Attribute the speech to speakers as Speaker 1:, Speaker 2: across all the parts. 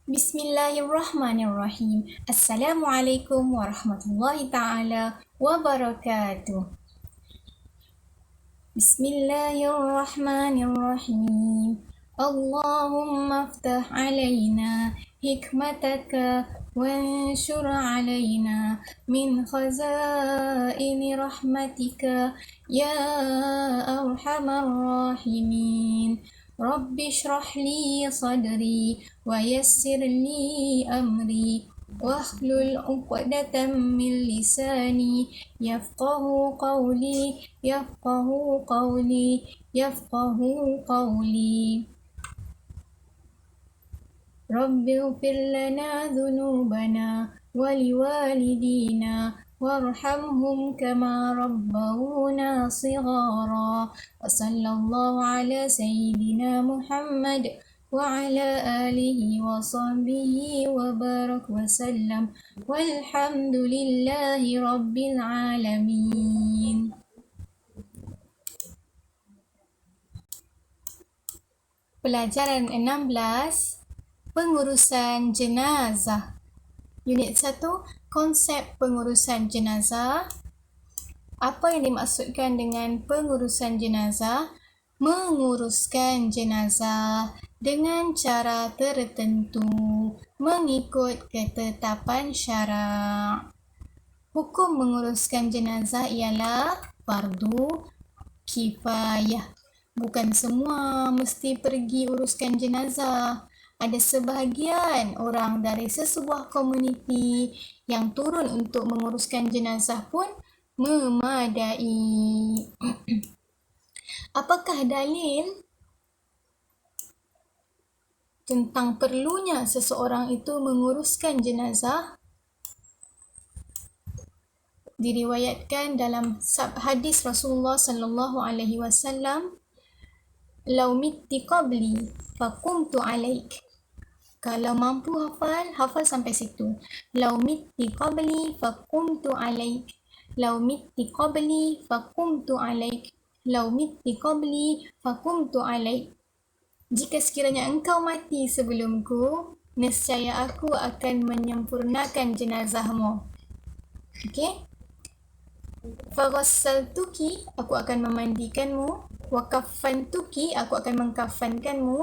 Speaker 1: Bismillahirrahmanirrahim. Assalamualaikum warahmatullahi ta'ala wabarakatuh. Bismillahirrahmanirrahim. Allahumma aftah alaina hikmataka wanshur alaina min khazaini rahmatika ya arhamar rahimin. Rabbi shrah li sadri wa yassir li amri واحلل عقدة من لساني يفقه قولي يفقه قولي يفقه قولي رب اغفر لنا ذنوبنا ولوالدينا وارحمهم كما ربونا صغارا وصلى الله على سيدنا محمد وعلى آله وصحبه وبارك وسلم والحمد لله رب العالمين. Pelajaran 16, pengurusan jenazah. Unit 1, konsep pengurusan jenazah. Apa yang dimaksudkan dengan pengurusan jenazah? Menguruskan jenazah dengan cara tertentu mengikut ketetapan syarak. Hukum menguruskan jenazah ialah fardu kifayah. Bukan semua mesti pergi uruskan jenazah. Ada sebahagian orang dari sesebuah komuniti yang turun untuk menguruskan jenazah pun memadai. Apakah dalil tentang perlunya seseorang itu menguruskan jenazah? Diriwayatkan dalam hadis Rasulullah sallallahu alaihi wasallam, "Lau mitti qabli faqumtu alaik." Kalau mampu hafal sampai situ. "Lau mitti qabli faqumtu alaik." "Lau mitti qabli faqumtu alaik." "Lau mitti qabli faqumtu alaik." Jika sekiranya engkau mati sebelumku, nescaya aku akan menyempurnakan jenazahmu. Okey? Faghassaltuki, aku akan memandikanmu. Wa kaffantuki, aku akan mengkafankanmu.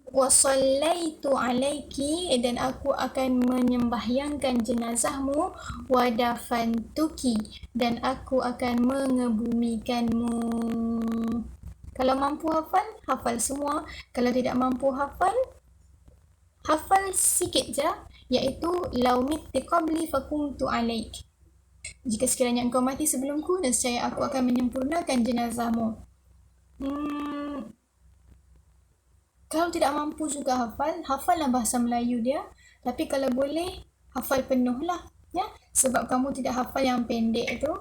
Speaker 1: Wa sallaitu alaiki, dan aku akan menyembahyangkan jenazahmu. Wa dafantuki, dan aku akan mengebumikanmu. Kalau mampu hafal semua. Kalau tidak mampu hafal sikit je, iaitu lau mitti qabli faqumtu alaik. Jika sekiranya engkau mati sebelumku, nescaya aku akan menyempurnakan jenazahmu. Kalau tidak mampu juga hafallah bahasa Melayu dia. Tapi kalau boleh, hafal penuh lah. Ya? Sebab kamu tidak hafal yang pendek tu.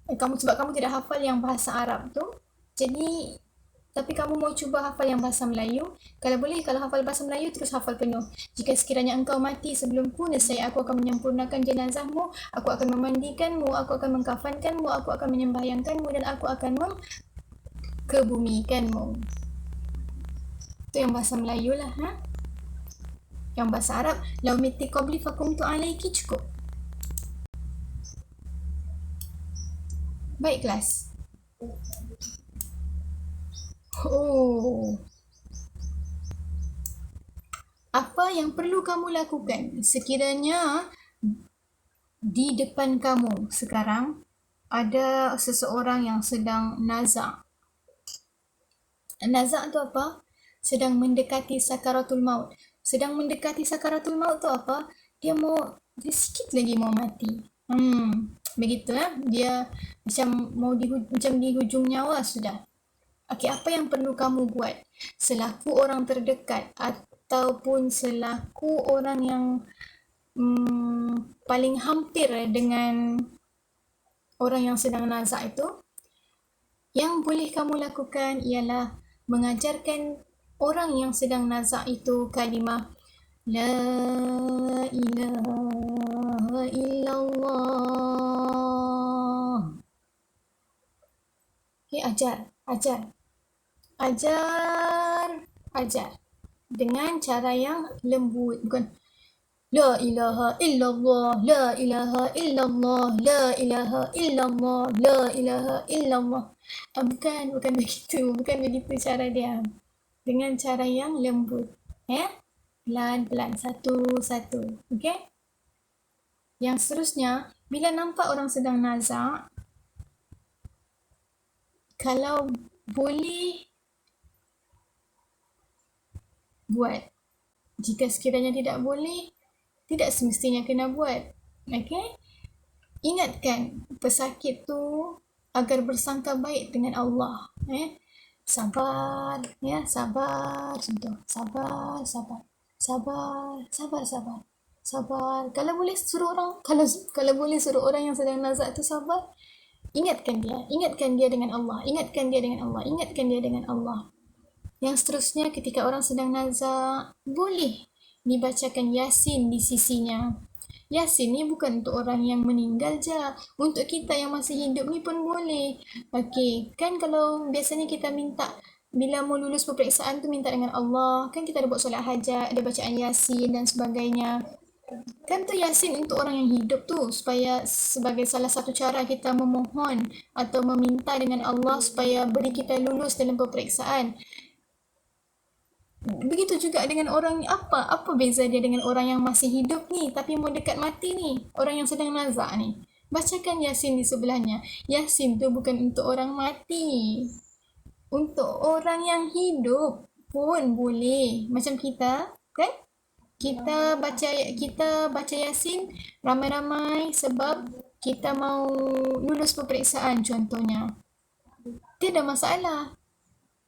Speaker 1: Sebab kamu tidak hafal yang bahasa Arab tu. Jadi, tapi kamu mau cuba hafal yang bahasa Melayu. Kalau boleh, kalau hafal bahasa Melayu, terus hafal penuh. Jika sekiranya engkau mati sebelumku, nescaya aku akan menyempurnakan jenazahmu, aku akan memandikanmu, aku akan mengkafankanmu, aku akan menyembahyangkanmu, dan aku akan mengkebumikanmu. Itu yang bahasa Melayu lah. Yang bahasa Arab, lau mitti qabli faqumtu alaiki, cukup. Baik, kelas. Apa yang perlu kamu lakukan sekiranya di depan kamu sekarang ada seseorang yang sedang nazak? Nazak tu apa? Sedang mendekati sakaratul maut. Sedang mendekati sakaratul maut tu apa? Dia sikit lagi mau mati. Begitu dia macam di hujung nyawa sudah. Okey, apa yang perlu kamu buat selaku orang terdekat ataupun selaku orang yang paling hampir dengan orang yang sedang nazak itu? Yang boleh kamu lakukan ialah mengajarkan orang yang sedang nazak itu kalimah La ilaha illallah. Okay, ajar. dengan cara yang lembut, bukan la ilaha illallah, la ilaha illallah, la ilaha illallah, la ilaha illallah. Bukan begitu, bukan begitu cara dia. Dengan cara yang lembut. Ya? Pelan-pelan, satu-satu. Okey? Yang seterusnya, bila nampak orang sedang nazak, kalau boleh buat. Jika sekiranya tidak boleh, tidak semestinya kena buat. Okey? Ingatkan pesakit tu agar bersangka baik dengan Allah. Sabar, ya, sabar macam tu. Sabar, sabar. Sabar, sabar, sabar. Sabar. Kalau boleh suruh orang, kalau boleh suruh orang yang sedang nazak tu sabar, ingatkan dia dengan Allah, ingatkan dia dengan Allah, ingatkan dia dengan Allah. Yang seterusnya, ketika orang sedang nazak, boleh dibacakan Yasin di sisinya. Yasin ni bukan untuk orang yang meninggal je. Untuk kita yang masih hidup ni pun boleh. Okey, kan kalau biasanya kita minta, bila mau lulus peperiksaan tu minta dengan Allah, kan kita ada buat solat hajat, ada bacaan Yasin dan sebagainya. Kan tu Yasin untuk orang yang hidup tu, supaya sebagai salah satu cara kita memohon atau meminta dengan Allah supaya beri kita lulus dalam peperiksaan. Begitu juga dengan orang ni, apa beza dia dengan orang yang masih hidup ni tapi mau dekat mati ni, orang yang sedang nazak ni. Bacakan Yasin di sebelahnya. Yasin tu bukan untuk orang mati, untuk orang yang hidup pun boleh. Macam kita, kan? Kita baca Yasin ramai-ramai sebab kita mau lulus peperiksaan contohnya. Tiada masalah.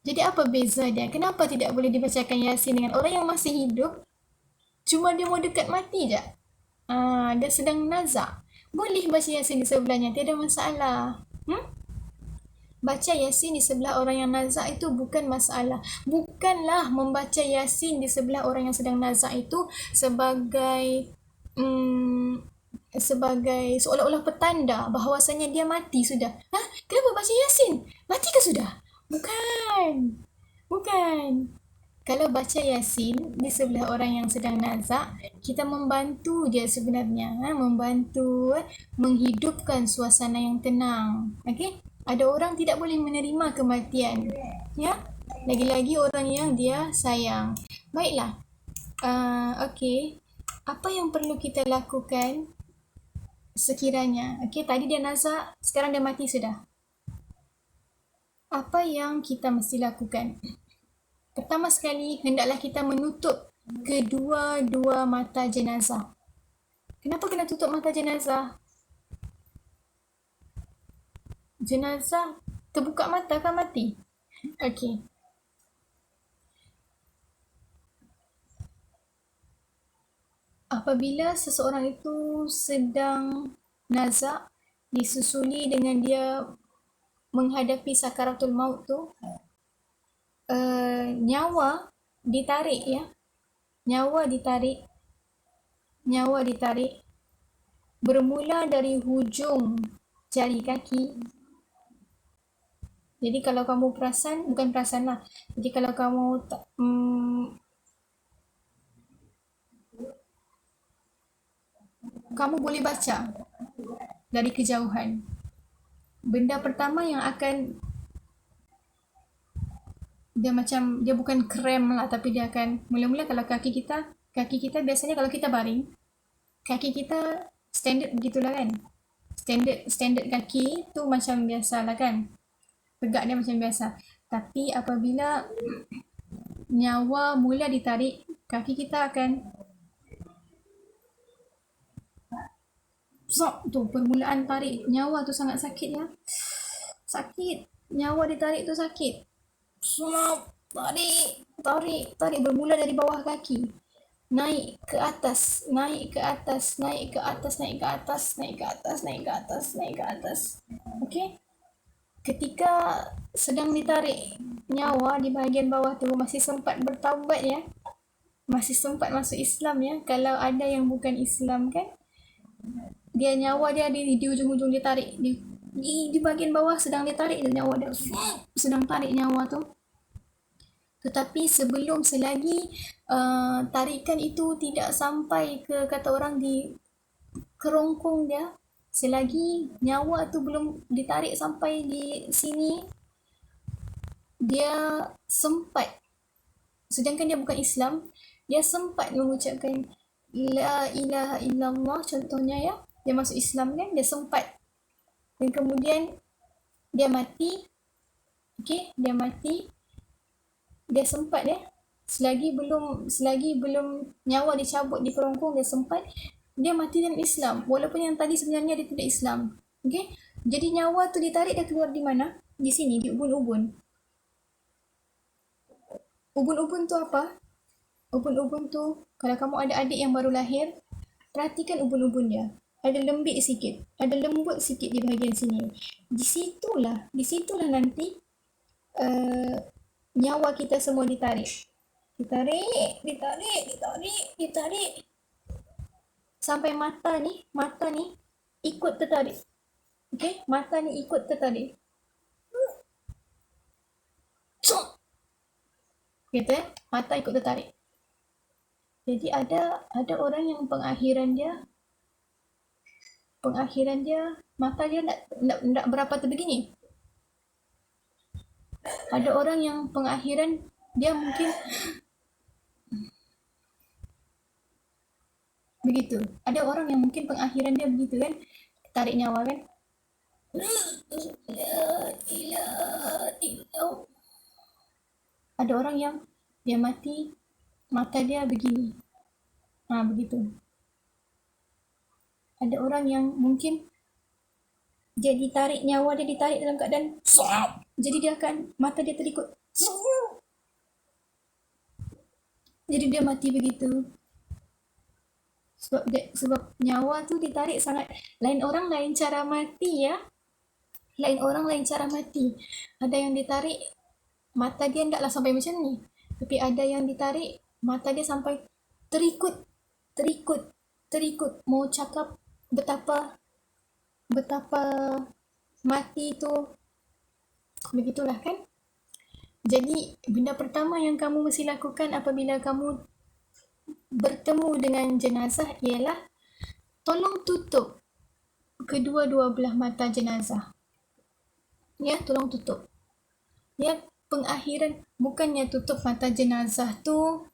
Speaker 1: Jadi apa beza dia? Kenapa tidak boleh dibacakan Yasin dengan orang yang masih hidup? Cuma dia mau dekat mati je. Dia sedang nazak. Boleh baca Yasin di sebelahnya, tiada masalah. Baca Yasin di sebelah orang yang nazak itu bukan masalah. Bukanlah membaca Yasin di sebelah orang yang sedang nazak itu sebagai sebagai seolah-olah petanda bahawasanya dia mati sudah. Kenapa baca Yasin? Mati ke sudah? Bukan. Bukan. Kalau baca Yasin di sebelah orang yang sedang nazak, kita membantu dia sebenarnya. Membantu menghidupkan suasana yang tenang. Okey? Ada orang tidak boleh menerima kematian. Ya? Lagi-lagi orang yang dia sayang. Baiklah. Okey. Apa yang perlu kita lakukan sekiranya? Okey, tadi dia nazak, sekarang dia mati sudah. Apa yang kita mesti lakukan? Pertama sekali, hendaklah kita menutup kedua-dua mata jenazah. Kenapa kena tutup mata jenazah? Jenazah terbuka mata kan mati? Okey. Apabila seseorang itu sedang nazak, disusuli dengan dia menghadapi sakaratul maut tu, nyawa ditarik ya. Nyawa ditarik bermula dari hujung jari kaki. Jadi kalau kamu perasan, bukan perasan lah. Jadi kalau kamu kamu boleh baca dari kejauhan. Benda pertama yang akan dia bukan krem lah, tapi dia akan mula-mula kalau kaki kita biasanya kalau kita baring, kaki kita standard begitulah kan. Standard kaki tu macam biasa lah kan. Tegak dia macam biasa. Tapi apabila nyawa mula ditarik, kaki kita akan tu permulaan tarik nyawa tu sangat sakit ya. Sakit. Nyawa ditarik tu sakit. Tarik bermula dari bawah kaki. Naik ke atas. Okey? Ketika sedang ditarik nyawa di bahagian bawah tu masih sempat bertaubat ya. Masih sempat masuk Islam ya. Kalau ada yang bukan Islam kan, dia nyawa dia di ujung-ujung dia tarik di bahagian bawah sedang dia tarik nyawa dia sedang tarik nyawa tu. Tetapi selagi tarikan itu tidak sampai ke, kata orang, di kerongkong dia, selagi nyawa tu belum ditarik sampai di sini, dia sempat, sedangkan dia bukan Islam, dia sempat mengucapkan la ilaha illallah contohnya ya, dia masuk Islam kan, dia sempat, dan kemudian dia mati. Okey, dia mati, dia sempat ya, selagi belum nyawa dicabut di kerongkong, dia sempat, dia mati dalam Islam walaupun yang tadi sebenarnya dia tidak Islam. Okey, jadi nyawa tu ditarik, dia keluar di mana? Di sini, di ubun-ubun. Ubun-ubun tu apa? Ubun-ubun tu, kalau kamu ada adik yang baru lahir, perhatikan ubun-ubun dia. Ada lembik sikit, ada lembut sikit di bahagian sini. Di situlah nanti uh, nyawa kita semua ditarik. Ditarik. Sampai mata ni ikut tertarik. Okey, mata ni ikut tertarik. Gitu ya, mata ikut tertarik. Jadi ada orang yang pengakhiran mata dia nak berapa tu begini. Ada orang yang pengakhiran dia mungkin begitu. Ada orang yang mungkin pengakhiran dia begitu kan, tarik nyawa kan. Ada orang yang dia mati, mata dia begini. Begitu. Ada orang yang mungkin dia ditarik, nyawa dia ditarik dalam keadaan jadi dia akan, mata dia terikut, jadi dia mati begitu. Sebab nyawa tu ditarik sangat. Lain orang lain cara mati ya. Lain orang lain cara mati. Ada yang ditarik, mata dia tidaklah sampai macam ni. Tapi ada yang ditarik, mata dia sampai terikut. Mau cakap betapa mati tu begitulah kan. Jadi benda pertama yang kamu mesti lakukan apabila kamu bertemu dengan jenazah ialah tolong tutup kedua-dua belah mata jenazah. Ya, tolong tutup. Ya, pengakhiran bukannya tutup mata jenazah tu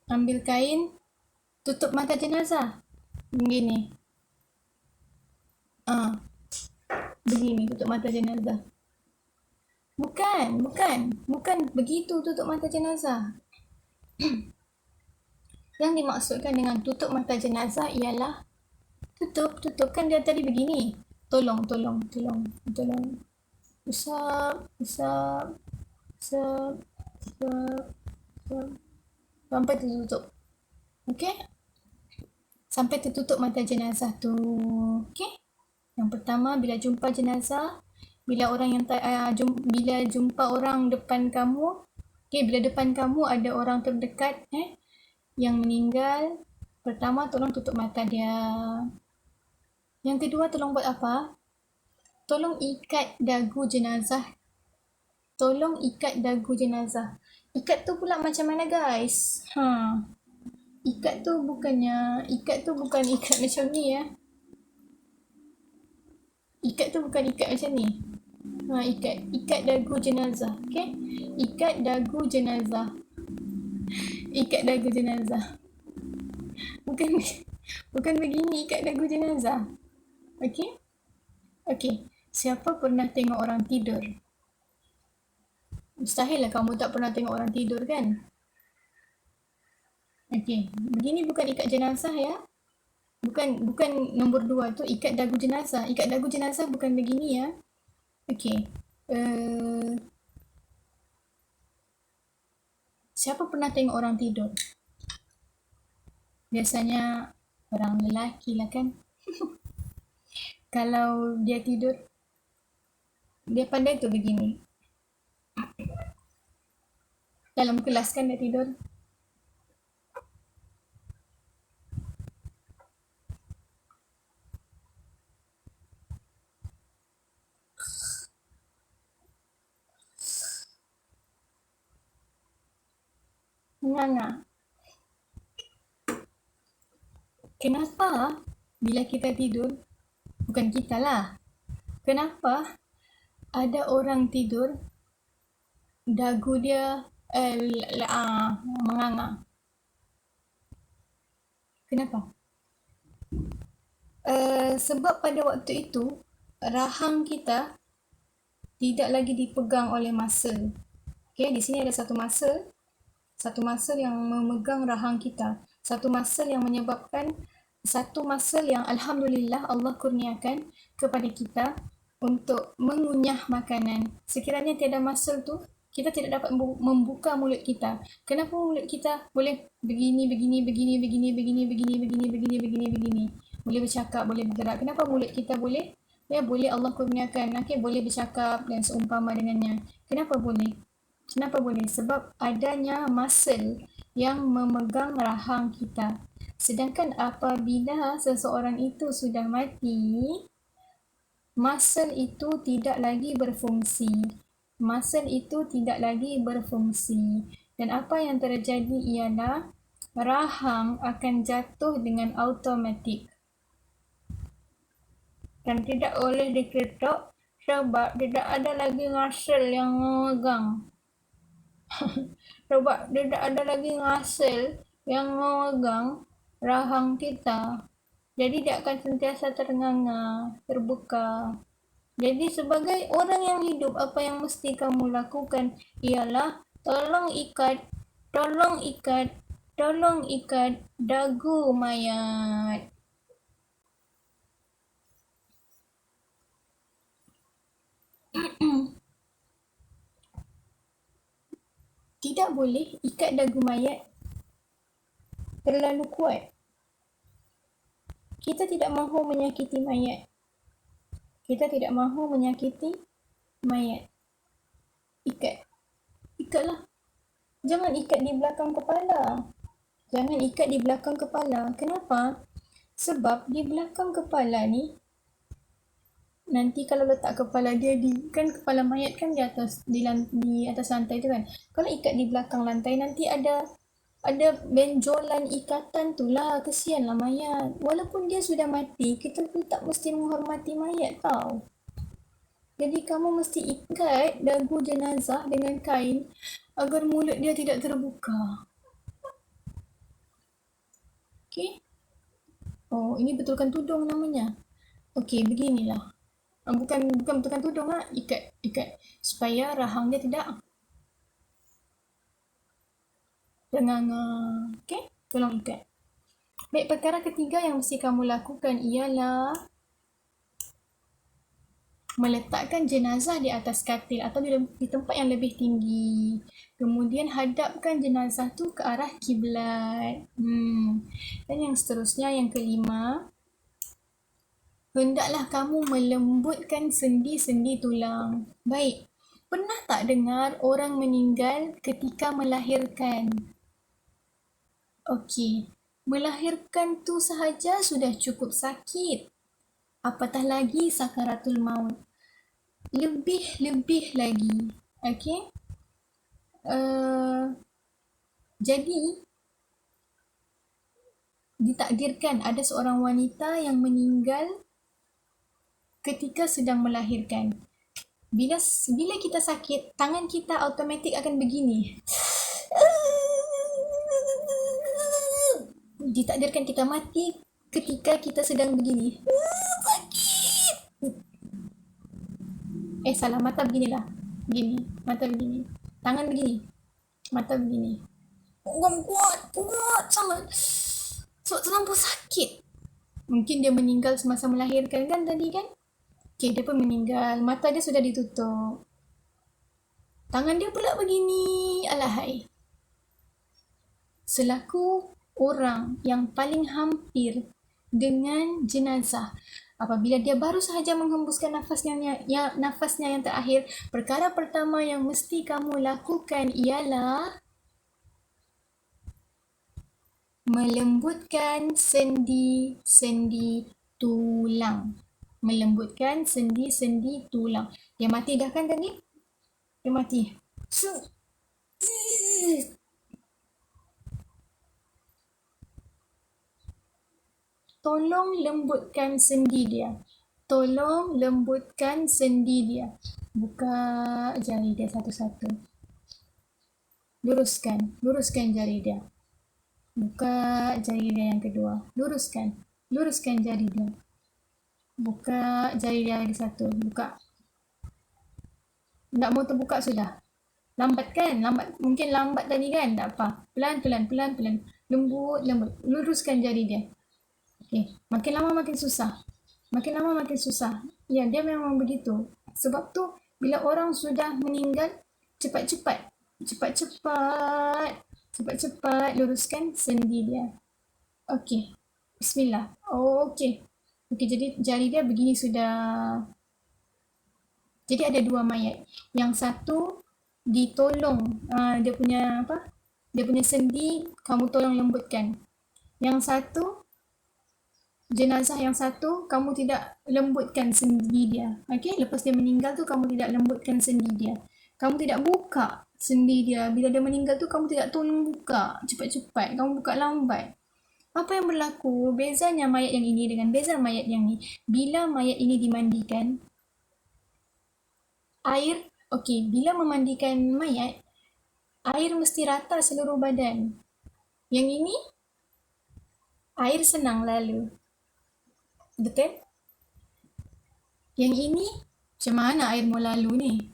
Speaker 1: ambil kain tutup mata jenazah begini, begini tutup mata jenazah. Bukan begitu tutup mata jenazah. Yang dimaksudkan dengan tutup mata jenazah ialah tutup kan dia tadi begini, tolong usap sampai tertutup. Okey, sampai tertutup mata jenazah tu. Okey, yang pertama bila jumpa jenazah, bila jumpa orang depan kamu, okey, bila depan kamu ada orang terdekat yang meninggal, pertama tolong tutup mata dia. Yang kedua, tolong buat apa? Tolong ikat dagu jenazah. Ikat tu pula macam mana guys? Ikat tu bukan ikat macam ni ya. Ikat tu bukan ikat macam ni. Ikat dagu jenazah. Okey? Ikat dagu jenazah. Bukan begini ikat dagu jenazah. Okey. Siapa pernah tengok orang tidur? Mustahil lah kamu tak pernah tengok orang tidur kan? Okey, begini bukan ikat jenazah ya. Bukan nombor 2 tu ikat dagu jenazah. Ikat dagu jenazah bukan begini ya. Okey. Siapa pernah tengok orang tidur? Biasanya orang lelaki lah kan. Kalau dia tidur, dia pandai tu begini. Dalam kelas kan dia tidur. terengah-engah. Kenapa bila kita tidur, bukan kita lah, kenapa ada orang tidur dagu dia menganga? Kenapa? Sebab pada waktu itu rahang kita tidak lagi dipegang oleh muscle. Okay, di sini ada satu muscle yang memegang rahang kita, satu muscle yang menyebabkan, satu muscle yang alhamdulillah Allah kurniakan kepada kita untuk mengunyah makanan. Sekiranya tiada muscle tu, kita tidak dapat membuka mulut kita. Kenapa mulut kita boleh begini, boleh bercakap, boleh bergerak? Kenapa mulut kita boleh? Ya, boleh Allah kurniakan. Okay, boleh bercakap dan seumpama dengannya. Kenapa boleh? Kenapa boleh? Sebab adanya muscle yang memegang rahang kita. Sedangkan apabila seseorang itu sudah mati, muscle itu tidak lagi berfungsi. Muscle itu tidak lagi berfungsi. Dan apa yang terjadi ialah rahang akan jatuh dengan automatik. Dan tidak boleh diketok sebab tidak ada lagi muscle yang memegang. Sebab tidak ada lagi muscle yang memegang rahang kita. Jadi dia akan sentiasa terengah-engah, terbuka. Jadi sebagai orang yang hidup, apa yang mesti kamu lakukan ialah tolong ikat dagu mayat. Tidak boleh ikat dagu mayat terlalu kuat. Kita tidak mahu menyakiti mayat. Ikatlah. Jangan ikat di belakang kepala. Kenapa? Sebab di belakang kepala ni, nanti kalau letak kepala dia kan kepala mayat kan di atas lantai tu kan. Kalau ikat di belakang lantai, nanti ada benjolan ikatan tu lah. Kesianlah mayat. Walaupun dia sudah mati, kita pun tak mesti menghormati mayat tau. Jadi kamu mesti ikat dagu jenazah dengan kain agar mulut dia tidak terbuka. Okay? Oh, ini betulkan tudung namanya. Okay, beginilah. Bukan betulkan tudung lah. Ikat. Supaya rahang dia tidak terengah-engah. Okay? Tolong ikat. Baik, perkara ketiga yang mesti kamu lakukan ialah meletakkan jenazah di atas katil atau di tempat yang lebih tinggi. Kemudian hadapkan jenazah tu ke arah kiblat. Dan yang seterusnya, yang kelima, hendaklah kamu melembutkan sendi-sendi tulang. Baik, pernah tak dengar orang meninggal ketika melahirkan? Okey, melahirkan tu sahaja sudah cukup sakit. Apatah lagi sakaratul maut. Lebih lagi. Okey? Jadi, ditakdirkan ada seorang wanita yang meninggal ketika sedang melahirkan. Bila kita sakit, tangan kita automatik akan begini. Ditakdirkan kita mati ketika kita sedang begini. Sakit. Salah, mata beginilah. Begini, mata begini. Tangan begini. Mata begini. Kuat sangat. So, terlampau sakit. Mungkin dia meninggal semasa melahirkan kan tadi kan? Okay, dia pun meninggal. Mata dia sudah ditutup. Tangan dia pula begini. Alahai. Selaku orang yang paling hampir dengan jenazah, apabila dia baru sahaja menghembuskan nafasnya yang terakhir, perkara pertama yang mesti kamu lakukan ialah melembutkan sendi-sendi tulang. Melembutkan sendi-sendi tulang. Dia mati dah kan tadi? Dia mati. tolong lembutkan sendi dia. Tolong lembutkan sendi dia. Buka jari dia satu-satu. Luruskan jari dia. Buka jari dia yang kedua. Luruskan jari dia. Buka jari dia lagi satu. Buka. Tak mau terbuka sudah. Lambat kan? Mungkin lambat tadi kan? Tak apa. Pelan. Lembut. Luruskan jari dia. Okey. Makin lama makin susah. Ya, dia memang begitu. Sebab tu, bila orang sudah meninggal, cepat-cepat luruskan sendi dia. Okey. Bismillah. Okey, jadi jari dia begini sudah. Jadi ada dua mayat. Yang satu ditolong, dia punya sendi kamu tolong lembutkan. Yang satu, jenazah yang satu kamu tidak lembutkan sendi dia. Okey, lepas dia meninggal tu kamu tidak lembutkan sendi dia. Kamu tidak buka sendi dia. Bila dia meninggal tu kamu tidak tolong buka cepat-cepat. Kamu buka lambat. Apa yang berlaku? Bezanya mayat yang ini dengan beza mayat yang ni. Bila mayat ini dimandikan, air, okey, bila memandikan mayat, air mesti rata seluruh badan. Yang ini, air senang lalu. Betul? Yang ini, macam mana air mau lalu ni?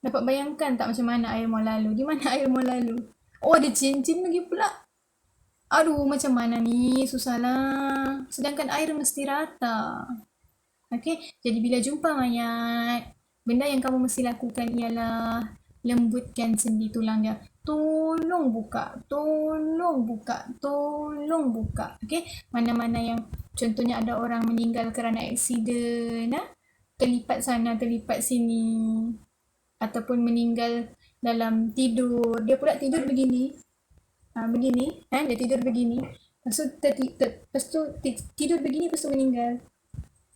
Speaker 1: Dapat bayangkan tak macam mana air mau lalu? Di mana air mau lalu? Oh, ada cincin lagi pula. Aduh, macam mana ni? Susahlah. Sedangkan air mesti rata. Okey, jadi bila jumpa mayat, benda yang kamu mesti lakukan ialah lembutkan sendi tulang dia. Tolong buka. Okey, mana-mana yang contohnya ada orang meninggal kerana aksiden, terlipat sana, terlipat sini, ataupun meninggal dalam tidur. Dia pula tidur begini. Dia tidur begini. Lepas tu tidur begini, lepas tu meninggal.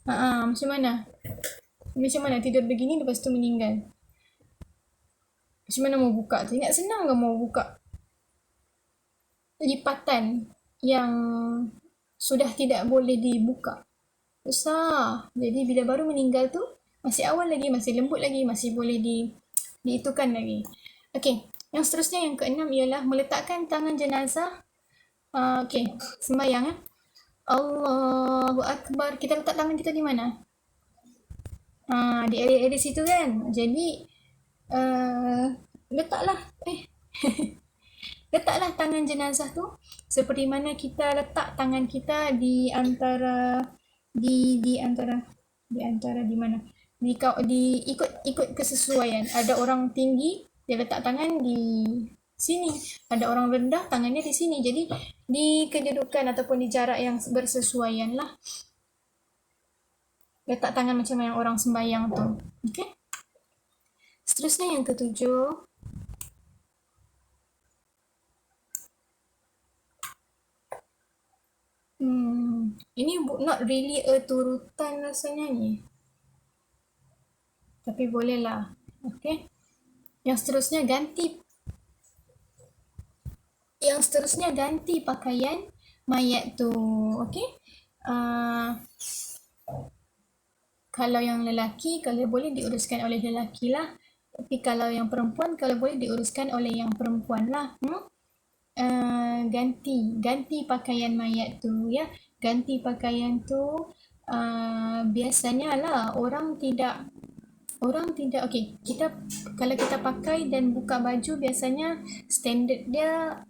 Speaker 1: Macam mana? Tidur begini lepas tu meninggal? Macam mana mau buka tu? Ingat senang ke mau buka lipatan yang sudah tidak boleh dibuka? Susah. Jadi bila baru meninggal tu, masih awal lagi, masih lembut lagi, masih boleh diitukan lagi. Okey, yang seterusnya yang keenam ialah meletakkan tangan jenazah. Okey, sembahyang. Allahu Akbar. Kita letak tangan kita di mana? Di area situ kan. Jadi letaklah letaklah tangan jenazah tu seperti mana kita letak tangan kita di antara di mana? Ikut kesesuaian. Ada orang tinggi, dia letak tangan di sini. Ada orang rendah, tangannya di sini. Jadi di kedudukan ataupun di jarak yang bersesuaian lah. Letak tangan macam yang orang sembahyang tu. Okey. Seterusnya yang ketujuh. Ini not really a turutan rasanya ni. Tapi bolehlah. Okey. Yang seterusnya ganti pakaian mayat tu. Okey. Kalau yang lelaki, kalau boleh diuruskan oleh lelaki lah. Tapi kalau yang perempuan, kalau boleh diuruskan oleh yang perempuan lah. Ganti pakaian mayat tu, ya. Ganti pakaian tu, biasanya lah orang tidak, okey, kalau kita pakai dan buka baju, biasanya standard dia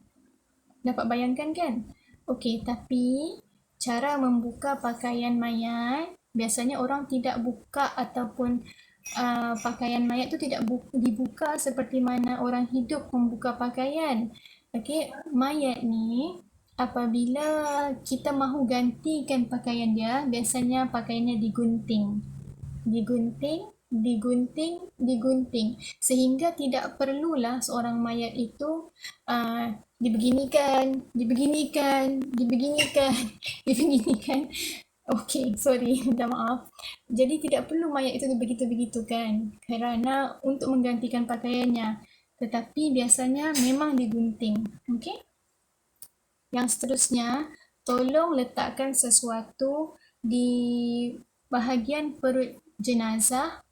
Speaker 1: dapat bayangkan kan? Okey, tapi cara membuka pakaian mayat, biasanya orang tidak buka ataupun pakaian mayat tu tidak dibuka seperti mana orang hidup membuka pakaian. Okey, mayat ni apabila kita mahu gantikan pakaian dia, biasanya pakaiannya digunting, sehingga tidak perlulah seorang mayat itu dibeginikan. Okey, sorry, minta maaf. Jadi tidak perlu mayat itu begitu-begitu kan, kerana untuk menggantikan pakaiannya. Tetapi biasanya memang digunting. Okey. Yang seterusnya, tolong letakkan sesuatu di bahagian perut jenazah,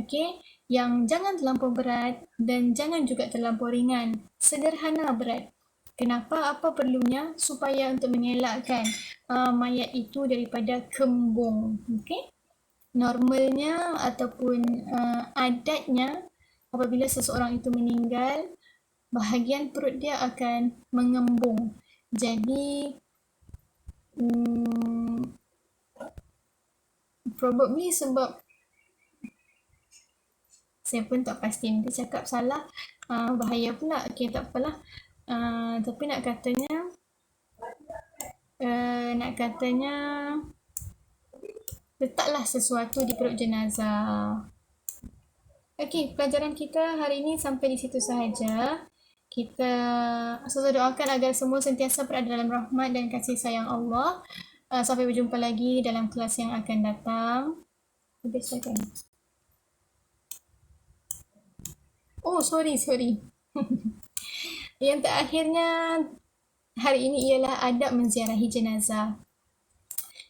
Speaker 1: okey, yang jangan terlampau berat dan jangan juga terlampau ringan, sederhana berat. Kenapa? Apa perlunya? Supaya untuk mengelakkan mayat itu daripada kembung. Okey? Normalnya ataupun adatnya, apabila seseorang itu meninggal, bahagian perut dia akan mengembung. Jadi probably sebab saya pun tak pasti, nanti cakap salah, bahaya pula. Okay, tak apalah. Tapi nak katanya letaklah sesuatu di perut jenazah. Okey, pelajaran kita hari ini sampai di situ sahaja. Kita doakan agar semua sentiasa berada dalam rahmat dan kasih sayang Allah. Sampai berjumpa lagi dalam kelas yang akan datang. Habis kan? Oh, sorry. Yang terakhirnya hari ini ialah adab menziarahi jenazah.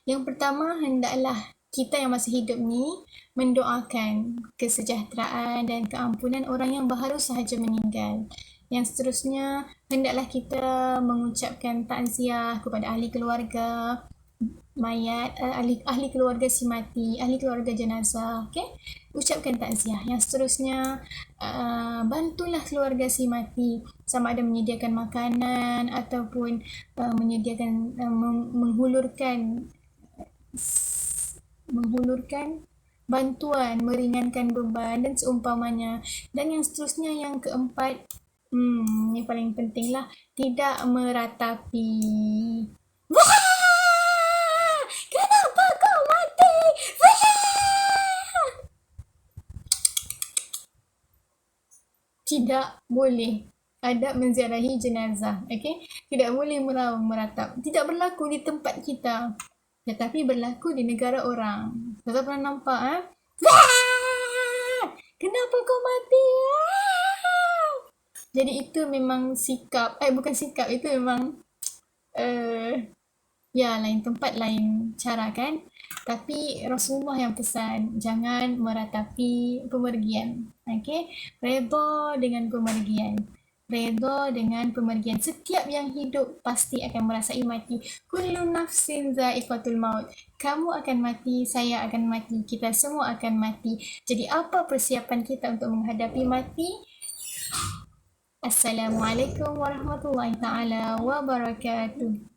Speaker 1: Yang pertama, hendaklah kita yang masih hidup ni mendoakan kesejahteraan dan keampunan orang yang baru sahaja meninggal. Yang seterusnya, hendaklah kita mengucapkan takziah kepada ahli keluarga mayat, ahli keluarga si mati, ahli keluarga jenazah, okey? Ucapkan takziah. Yang seterusnya, bantulah keluarga si mati sama ada menyediakan makanan ataupun menyediakan menghulurkan bantuan, meringankan beban dan seumpamanya. Dan yang seterusnya, yang keempat, yang paling penting lah, tidak meratapi. Wah! Kenapa kau mati? Wah! Tidak boleh. Adab menziarahi jenazah, okey? Tidak boleh meratap. Tidak berlaku di tempat kita, tetapi berlaku di negara orang. Kita pernah nampak, Wah! Kenapa kau mati? Wah! Jadi itu memang sikap, bukan sikap, itu memang ya, lain tempat, lain cara kan. Tapi Rasulullah yang pesan, jangan meratapi pemergian. Okay? Redha dengan pemergian. Redha dengan pemergian. Setiap yang hidup pasti akan merasai mati. Kullu nafsin za'iqatul maut. Kamu akan mati, saya akan mati, kita semua akan mati. Jadi apa persiapan kita untuk menghadapi mati? Assalamualaikum warahmatullahi taala wabarakatuh.